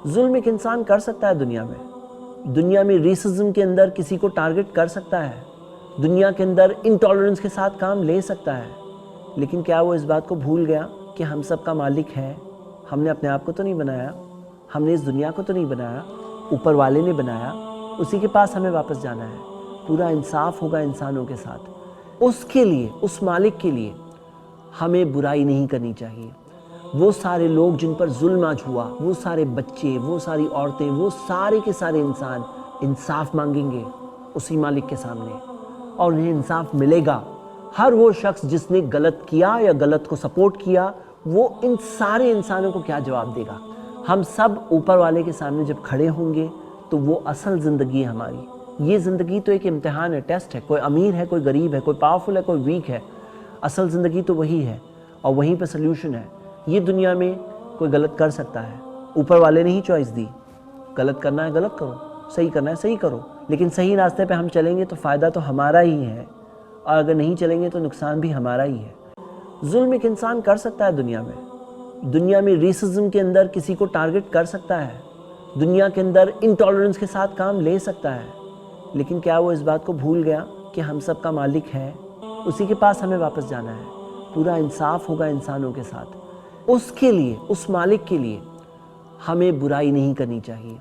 ظلم ایک انسان کر سکتا ہے دنیا میں ریسزم کے اندر کسی کو ٹارگٹ کر سکتا ہے، دنیا کے اندر انٹالرنس کے ساتھ کام لے سکتا ہے، لیکن کیا وہ اس بات کو بھول گیا کہ ہم سب کا مالک ہے؟ ہم نے اپنے آپ کو تو نہیں بنایا، ہم نے اس دنیا کو تو نہیں بنایا، اوپر والے نے بنایا، اسی کے پاس ہمیں واپس جانا ہے۔ پورا انصاف ہوگا انسانوں کے ساتھ، اس کے لیے، اس مالک کے لیے ہمیں برائی نہیں کرنی چاہیے۔ وہ سارے لوگ جن پر ظلم آج ہوا، وہ سارے بچے، وہ ساری عورتیں، وہ سارے کے سارے انسان انصاف مانگیں گے اسی مالک کے سامنے، اور انہیں انصاف ملے گا۔ ہر وہ شخص جس نے غلط کیا یا غلط کو سپورٹ کیا، وہ ان سارے انسانوں کو کیا جواب دے گا؟ ہم سب اوپر والے کے سامنے جب کھڑے ہوں گے تو وہ اصل زندگی ہے ہماری۔ یہ زندگی تو ایک امتحان ہے، ٹیسٹ ہے، کوئی امیر ہے، کوئی غریب ہے، کوئی پاورفل ہے، کوئی ویک ہے۔ اصل زندگی تو وہی ہے، اور وہیں پہ سلیوشن ہے۔ یہ دنیا میں کوئی غلط کر سکتا ہے، اوپر والے نے ہی چوائس دی، غلط کرنا ہے غلط کرو، صحیح کرنا ہے صحیح کرو، لیکن صحیح راستے پہ ہم چلیں گے تو فائدہ تو ہمارا ہی ہے، اور اگر نہیں چلیں گے تو نقصان بھی ہمارا ہی ہے۔ ظلم ایک انسان کر سکتا ہے دنیا میں ریسزم کے اندر کسی کو ٹارگٹ کر سکتا ہے، دنیا کے اندر انٹالرنس کے ساتھ کام لے سکتا ہے، لیکن کیا وہ اس بات کو بھول گیا کہ ہم سب کا مالک ہے؟ اسی کے پاس ہمیں واپس جانا ہے۔ پورا انصاف ہوگا انسانوں کے ساتھ، اس کے لیے، اس مالک کے لیے ہمیں برائی نہیں کرنی چاہیے۔